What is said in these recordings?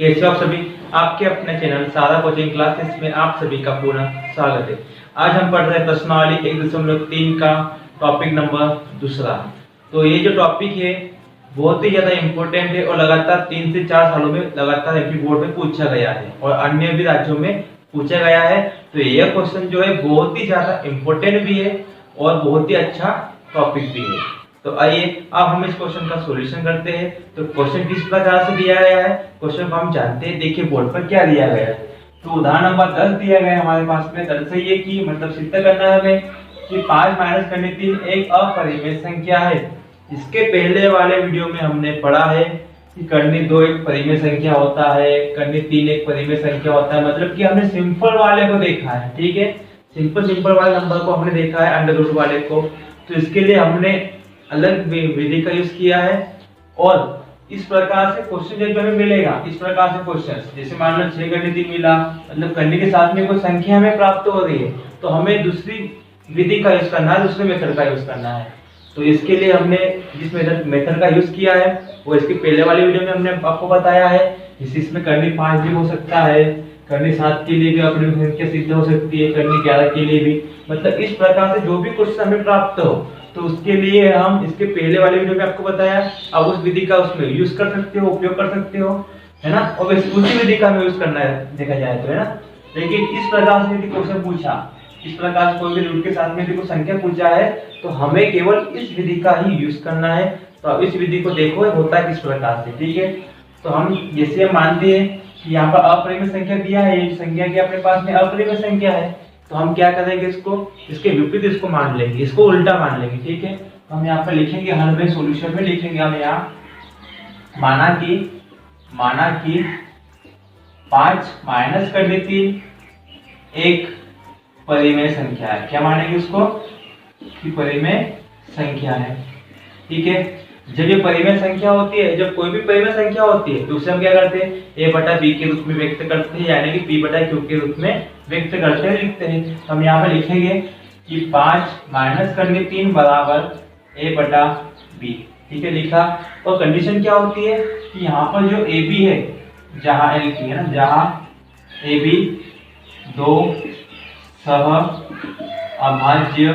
कैसे हो आप सभी। आपके अपने चैनल सारा कोचिंग क्लासेस में आप सभी का पूर्ण स्वागत है। आज हम पढ़ रहे हैं प्रश्नावली 1.3 का टॉपिक नंबर दूसरा। तो ये जो टॉपिक है बहुत ही ज्यादा इम्पोर्टेंट है और लगातार 3 से 4 सालों में लगातार एमपी बोर्ड में पूछा गया है और अन्य भी राज्यों में पूछा गया है। तो यह क्वेश्चन जो है बहुत ही ज्यादा इम्पोर्टेंट भी है और बहुत ही अच्छा टॉपिक भी है। तो आइए अब हम इस क्वेश्चन का सॉल्यूशन करते हैं। तो क्वेश्चन किस प्रकार से दिया गया है, क्वेश्चन को हम जानते हैं। देखिए बोर्ड पर क्या दिया गया है। तो उदाहरण नंबर 10 दिया गया है हमारे पास में। दर्शाइए कि मतलब सिद्ध करना है हमें कि 5 माइनस करनी 3 एक अपरिमेय संख्या है। इसके पहले वाले वीडियो में हमने पढ़ा है कि करनी 2 एक परिमेय संख्या होता है, करनी 3 एक परिमेय संख्या होता है। मतलब कि हमने सिंपल वाले को देखा है, ठीक है, सिंपल वाले नंबर को हमने देखा है, अंडर रूट वाले को। तो इसके लिए हमने अलग विधि का यूज किया है और इस प्रकार से क्वेश्चन जो हमें मिलेगा, इस प्रकार से क्वेश्चन जैसे मान लो 6 करनी 3 मिला, मतलब करने के साथ में कोई संख्या हमें प्राप्त हो रही है तो हमें दूसरी विधि का यूज करना है, दूसरे मेथड का यूज करना है। तो इसके लिए हमने जिस मेथड का यूज किया है वो इसके पहले वाली वीडियो में हमने आपको बताया है। इसमें करनी 5 भी हो सकता है, करनी 7 के लिए भी अपनी संख्या सिद्ध हो सकती है, करनी 11 के लिए भी। मतलब इस प्रकार से जो भी क्वेश्चन हमें प्राप्त हो तो उसके लिए हम इसके पहले वाले वीडियो में आपको बताया, अब उस विधि का उसमें यूज कर सकते हो, उपयोग कर सकते हो, है ना। और उसी विधि का हमें यूज करना है देखा जाए तो, है ना। लेकिन इस प्रकार से यदि क्वेश्चन पूछा, इस प्रकार से कोई भी रूट के साथ में यदि कोई संख्या पूछा है तो हमें केवल इस विधि का ही यूज करना है। तो अब इस विधि को देखो होता है किस प्रकार से, ठीक है। तो हम जैसे हम मानते हैं कि यहाँ पर अपरिमेय संख्या दिया है, ये संख्या की अपने पास में अपरिमेय संख्या है, तो हम क्या करेंगे, इसको इसके विपरीत इसको मान लेंगे, इसको उल्टा मान लेंगे, ठीक है। तो हम यहाँ पर लिखेंगे, हल में सॉल्यूशन में लिखेंगे हम यहाँ माना कि 5 माइनस करनी 3 एक परिमेय संख्या है। क्या मानेंगे उसको कि परिमेय संख्या है, ठीक है। जब ये परिमेय संख्या होती है, जब कोई भी परिमेय संख्या होती है तो उसे हम क्या करते हैं, a बटा b के रूप में व्यक्त करते हैं, यानी कि p बटा q के रूप में व्यक्त करते हैं, लिखते हैं। तो हम यहाँ पर लिखेंगे कि 5 माइनस करनी 3 बराबर a बटा b, ठीक है, लिखा। और कंडीशन क्या होती है कि यहाँ पर जो a b है, जहाँ l की है ना, जहाँ a b 2 सह अभाज्य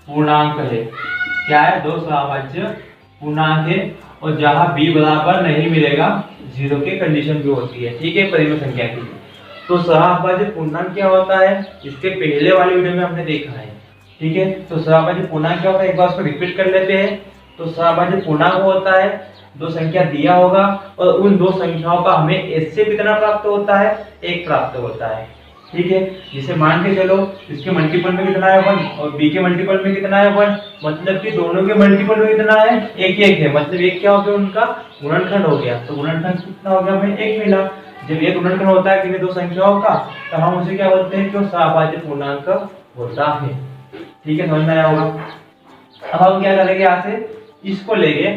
पूर्णांक है। क्या है, 2 सहअभाज्य पूर्णांक है। और जहां b बराबर नहीं मिलेगा 0 के कंडीशन भी होती है, ठीक है, परिमेय संख्या के लिए। तो सहअभाज्य पूर्णांक क्या होता है, इसके पहले वाले वीडियो में हमने देखा है, ठीक है। तो सहअभाज्य पूर्णांक क्या होता है, एक बार उसको रिपीट कर लेते हैं। तो सहअभाज्य पूर्णांक होता है 2 संख्या दिया होगा और उन 2 संख्याओं का हमें s से कितना प्राप्त होता है, 1 प्राप्त होता है, ठीक है। जिसे मान के चलो इसके मल्टीपल में कितना है 1 और b के मल्टीपल में कितना है 1, मतलब कि दोनों के मल्टीपल में कितना है 1 1 है। मतलब एक क्या हो गया, उनका गुणनखंड हो गया। तो गुणनखंड कितना हो गया, हमें 1 मिला। जब ये गुणनखंड होता है किन्हीं 2 संख्याओं का तो हम उसे क्या बोलते हैं, जो सहअभाज्य पूर्णांक होता है, ठीक है, समझ में आया होगा। अब हम क्या करेंगे, यहाँ से इसको लेंगे,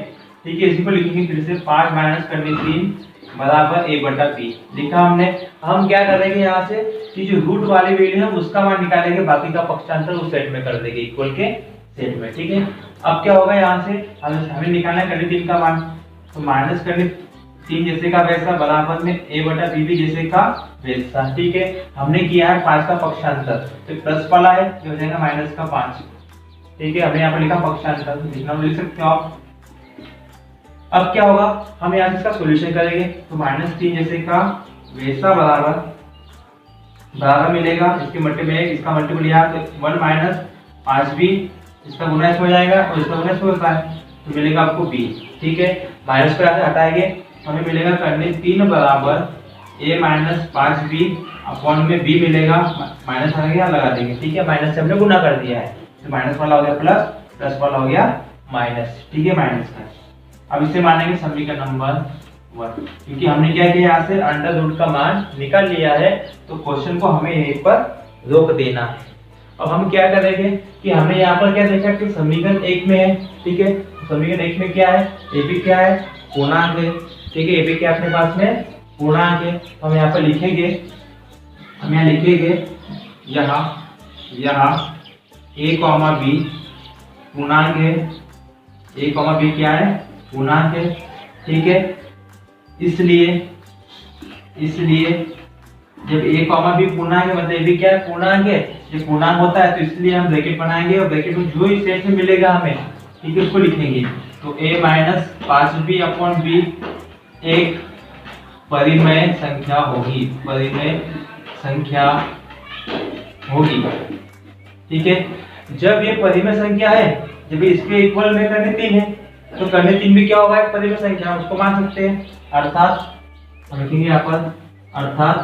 ठीक है, इसी को लिखेंगे फिर से 5 माइनस करनी 3 बराबर a बटा b लिखा हमने। हम क्या करेंगे यहाँ से कि जो रूट वाली वैल्यू है उसका मान निकालेंगे, बाकी का पक्षांतर उस सेट में कर देंगे, इक्वल के सेट में, ठीक है। अब क्या होगा, यहाँ से हमें निकालना है करनी 3 का मान। तो माइनस करनी 3 जैसे का वैसा बराबर में a बटा b भी जैसे का वैसा, ठीक है। हमने किया है 5 का पक्षांतर, तो प्लस वाला है जो हो जाएगा माइनस का 5, ठीक है। हमने यहाँ पर लिखा पक्षांतर, लिखना लिख सकते हो आप। अब क्या होगा, हम यहाँ से इसका सॉल्यूशन करेंगे। तो -3 जैसे का वैसा बराबर मिलेगा, इसके मल्टीपल में इसका मल्टीपल यहाँ, तो 1 माइनस 5 भी इसका गुना इसमें हो जाएगा और इसका गुना इसमें होता है, तो मिलेगा आपको b, ठीक है। माइनस को यहाँ से हटाएंगे, हमें मिलेगा करने 3 बराबर a माइनस 5b अपॉन में b मिलेगा, माइनस आ गया लगा देंगे, ठीक है। माइनस से हमने गुना कर दिया है, तो माइनस वाला हो गया प्लस, प्लस वाला हो गया माइनस, ठीक है, माइनस का। अब इसे मानेंगे समीकरण नंबर 1, क्योंकि हमने क्या किया, यहाँ से अंडर रूट का मान निकाल लिया है, तो क्वेश्चन को हमें यहीं पर रोक देना है। अब हम क्या करेंगे कि हमने यहाँ पर क्या देखा कि समीकरण 1 में है, ठीक है। समीकरण 1 में क्या है, ए बी क्या है, पूर्णांक है, ठीक है। ए बी क्या अपने पास में पूर्णांक है। तो हम यहाँ पर लिखेंगे, हम यहाँ लिखेंगे यहाँ a, b पूर्णांक है, a, b क्या है, पूर्णांक है, ठीक है। इसलिए जब a कॉमा b पूर्णांक है, मतलब ये भी क्या है, पूर्णांक है, ये पूर्णांक होता है, तो इसलिए हम ब्रैकेट बनाएंगे और ब्रैकेट में जो इस सेट में मिलेगा हमें, ठीक है, उसको लिखेंगे। तो a minus 5b upon b एक परिमेय संख्या होगी, परिमेय संख्या होगी, ठीक है। जब ये परिमेय संख्या है, जब इसके इक्वल में करने 3 है, तो करने 3 भी क्या होगा, एक परिमेय संख्या, उसको मान सकते हैं। अर्थात हम लिखेंगे यहाँ पर, अर्थात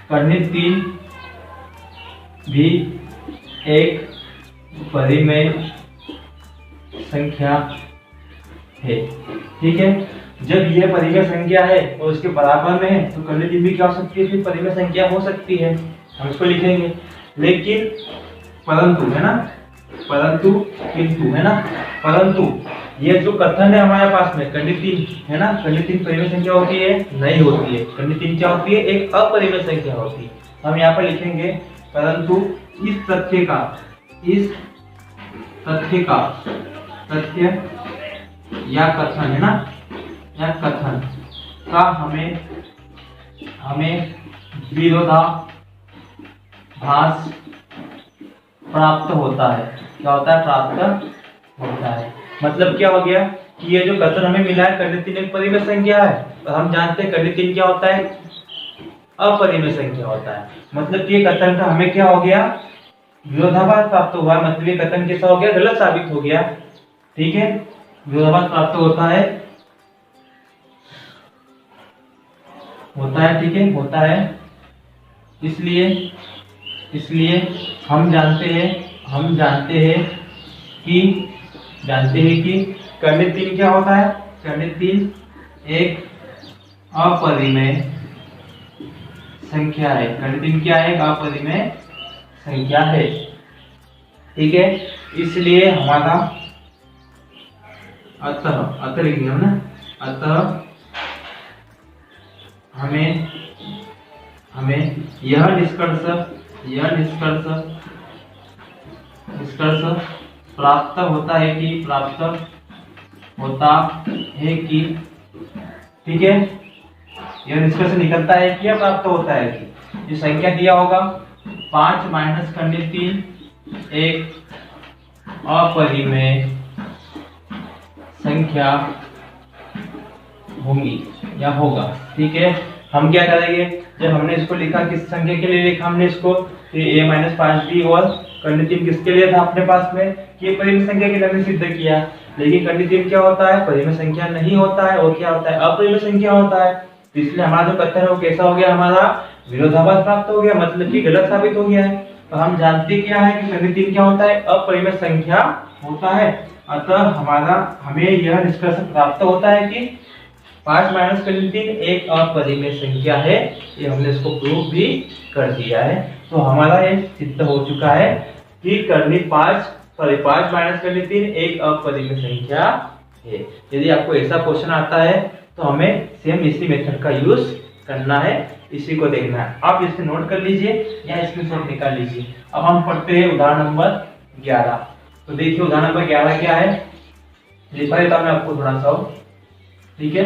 करने 3 भी एक परिमेय संख्या है, ठीक है। जब यह परिमेय संख्या है और उसके बराबर में है, तो करने 3 भी क्या हो सकती है, फिर परिमेय संख्या हो सकती है, हम इसको लिखेंगे। लेकिन परंतु, है ना, परंतु, किंतु, है ना, परंतु ये जो कथन है हमारे पास में, करने 3 है ना, करने 3 परिमेय संख्या होती है, नहीं होती है। करने 3 क्या होती है, एक अपरिमेय संख्या होती है। हम यहाँ पर लिखेंगे परंतु इस तथ्य या कथन, है ना, या कथन का हमें विरोधाभास प्राप्त होता है। क्या होता है, प्राप्त होता है। मतलब क्या हो गया कि ये जो कथन हमें मिला है, करने 3 एक परिमेय संख्या है, और हम जानते हैं करने 3 क्या होता है, अपरिमेय संख्या होता है। मतलब ये कथन का हमें क्या हो गया, विरोधाभास प्राप्त हुआ। मतलब ये कथन कैसा हो गया, गलत साबित हो गया, ठीक है। विरोधाभास प्राप्त होता है, ठीक है, होता है। इसलिए हम जानते हैं कि करने 3 क्या होता है, करने 3 एक अपरिमेय संख्या है। करने 3 क्या है, एक अपरिमेय संख्या है, ठीक है। इसलिए हमारा अतः लिखेंगे हम ना, अतः हमें यह निष्कर्ष प्राप्त होता है कि, ठीक है, यह निष्कर्ष निकलता है कि, या प्राप्त होता है कि ये संख्या दिया होगा 5 माइनस करने 3 एक अपरिमेय संख्या होगी या होगा, ठीक है। हम क्या करेंगे, जब हमने इसको लिखा, किस संख्या के लिए लिखा हमने इसको, a माइनस 5b, और करने 3 किसके लिए था अपने पास में, कि परिमेय संख्या के लिए हमने सिद्ध किया। लेकिन करने 3 क्या होता है, परिमेय संख्या नहीं होता है, और क्या होता है, अपरिमेय संख्या होता है। तो इसलिए हमारा जो कथन है वो कैसा हो गया, हमारा विरोधाभास प्राप्त हो गया, मतलब कि गलत साबित हो गया है। तो हम जानते क्या है कि करने 3 क्या होता है, अपरिमेय संख्या होता है। अतः हमें यह निष्कर्ष प्राप्त होता है कि 5 माइनस करने 3 एक अपरिमेय संख्या है। ये हमने इसको प्रूव भी कर दिया है। तो हमारा ये सिद्ध हो चुका है कि करने 5 माइनस करने 3 एक अपरिमेय संख्या है। यदि आपको ऐसा क्वेश्चन आता है तो हमें सेम इसी मेथड का यूज करना है, इसी को देखना है। आप इसे नोट कर लीजिए या स्क्रीनशॉट निकाल लीजिए। अब हम पढ़ते हैं उदाहरण नंबर 11। तो देखिए उदाहरण नंबर 11 क्या है, लिखा देता हूं मैं आपको थोड़ा सा, ठीक है।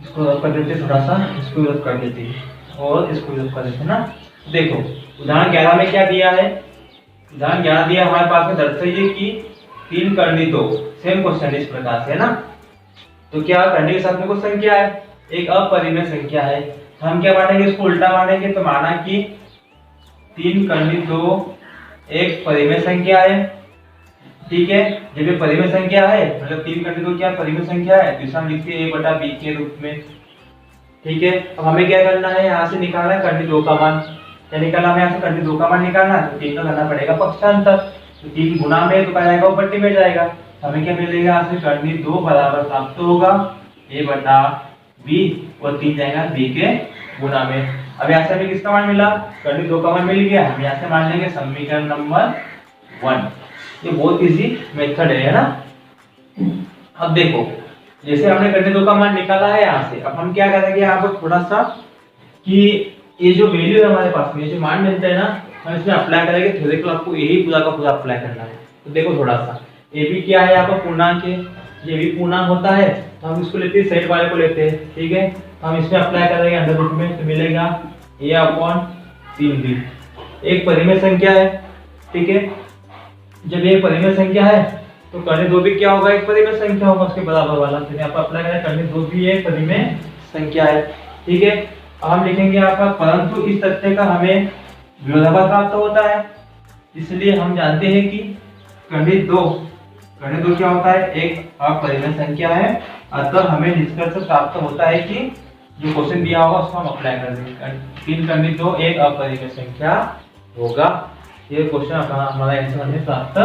इसको रब कर देते, थोड़ा सा इसको रब कर देते और इसको रब कर देते ना। देखो उदाहरण 11 में क्या दिया है, उदाहरण 11 दिया हमारे पास में, दर्शाइए कि 3 करनी 2, सेम क्वेश्चन इस प्रकार से है ना। तो क्या करने के साथ में कुछ संख्या है, एक अपरिमेय संख्या है, तो हम क्या मानेंगे, इसको उल्टा मानेंगे। तो माना कि 3 करनी 2 एक परिमेय संख्या है, ठीक है। जब ये परिमेय संख्या है, मतलब 3 करनी 2 क्या परिमेय संख्या है, तो इसे हम लिखते हैं a/b के रूप में, ठीक है। अब हमें क्या करना है, यहाँ से निकालना है करनी 2 का मान। क्या निकालना है, यहाँ से करनी 2 का मान निकालना है, तो 3 का करना पड़ेगा पक्षांतर। तो 3 गुना में तो क्या जाएगा, वो पट्टी में जाएगा। हमें क्या मिलेगा, यहाँ से करनी 2 बराबर प्राप्त होगा a/b, और 3 जाएगा b के गुना में। अब यहाँ से हमें किसका मान मिला, करनी 2 का मान मिल गया। हम यहाँ से मान लेंगे समीकरण नंबर 1। ये बहुत इजी मेथड है ना। अब देखो जैसे हमने करने 2 का मान निकाला है यहाँ से, अब हम क्या करेंगे यहाँ पर थोड़ा सा कि ये जो वैल्यू है हमारे पास में, ये जो मान मिलता है ना, हम इसमें अप्लाई करेंगे। थ्योरेटिकल आपको यही पूरा का पूरा अप्लाई करना है। तो देखो थोड़ा सा, ए भी क्या है यहाँ पर पूर्णांक है, ये भी पूर्णांक होता है, हम इसको लेते हैं, साइड वाले को लेते हैं, ठीक है। हम इसमें अप्लाई करेंगे अंडर रूट में, तो मिलेगा a/3b। एक परिमेय संख्या है, ठीक है। जब ये परिमेय संख्या है तो कर्ण 2 भी क्या होगा, एक परिमेय संख्या होगा उसके बराबर वाला। तो यहाँ पर अप्लाई करें, कर्ण 2 भी एक परिमेय संख्या है, ठीक है। हम लिखेंगे यहाँ पर परंतु इस तथ्य का हमें विरोधाभास प्राप्त होता है, इसलिए हम जानते हैं कि कर्ण 2 क्या होता है, एक अपरिमेय संख्या है। अतः हमें निष्कर्ष प्राप्त होता है कि जो क्वेश्चन दिया होगा उसको हम अप्लाई कर देंगे। 3 कर्ण 2 एक अपरिमेय संख्या होगा। ये क्वेश्चन हमारा आंसर हमें प्राप्त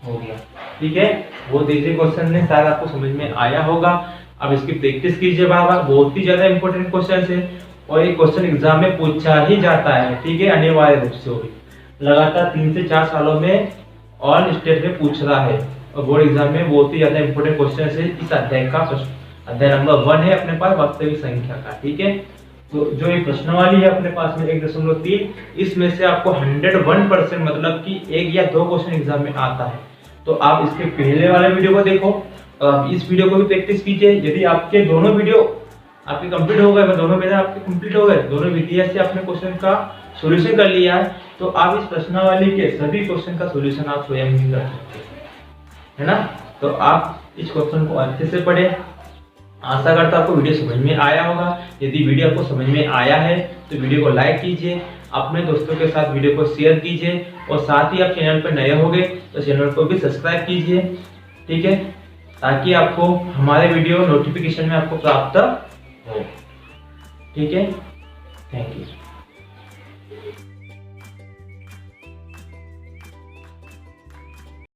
हो गया, ठीक है। बहुत इजी क्वेश्चन ने, शायद आपको समझ में आया होगा। अब इसकी प्रैक्टिस कीजिए बार-बार, बहुत ही ज्यादा इंपॉर्टेंट क्वेश्चन है और ये क्वेश्चन एग्जाम में पूछा ही जाता है, ठीक है, अनिवार्य रूप से। लगातार 3 से 4 सालों में ऑल स्टेट में पूछ रहा है और बोर्ड एग्जाम में बहुत ही ज्यादा इंपॉर्टेंट क्वेश्चन है। इस अध्याय का अध्याय नंबर 1 है अपने पास वास्तविक संख्या का, ठीक है। तो जो ये प्रश्नावली है अपने पास में 1.3, इसमें से आपको 101% मतलब कि 1 या 2 क्वेश्चन एग्जाम में आता है। तो आप इसके पहले वाले वीडियो को देखो और आप इस वीडियो को भी प्रैक्टिस कीजिए। यदि आपके दोनों वीडियो आपके कंप्लीट हो गए, दोनों वीडियो आपके कंप्लीट हो गए, दोनों विधियों से आपने क्वेश्चन का सॉल्यूशन कर लिया है, तो आप इस प्रश्नावली के सभी क्वेश्चन का सॉल्यूशन आप स्वयं ही कर सकते हैं, है ना। तो आप इस क्वेश्चन को अच्छे से पढ़ें। आशा करता हूं आपको वीडियो समझ में आया होगा। यदि वीडियो आपको समझ में आया है तो वीडियो को लाइक कीजिए, अपने दोस्तों के साथ वीडियो को शेयर कीजिए और साथ ही आप चैनल पर नए होंगे तो चैनल को भी सब्सक्राइब कीजिए, ठीक है, ताकि आपको हमारे वीडियो नोटिफिकेशन में आपको प्राप्त हो, ठीक है। Thank you.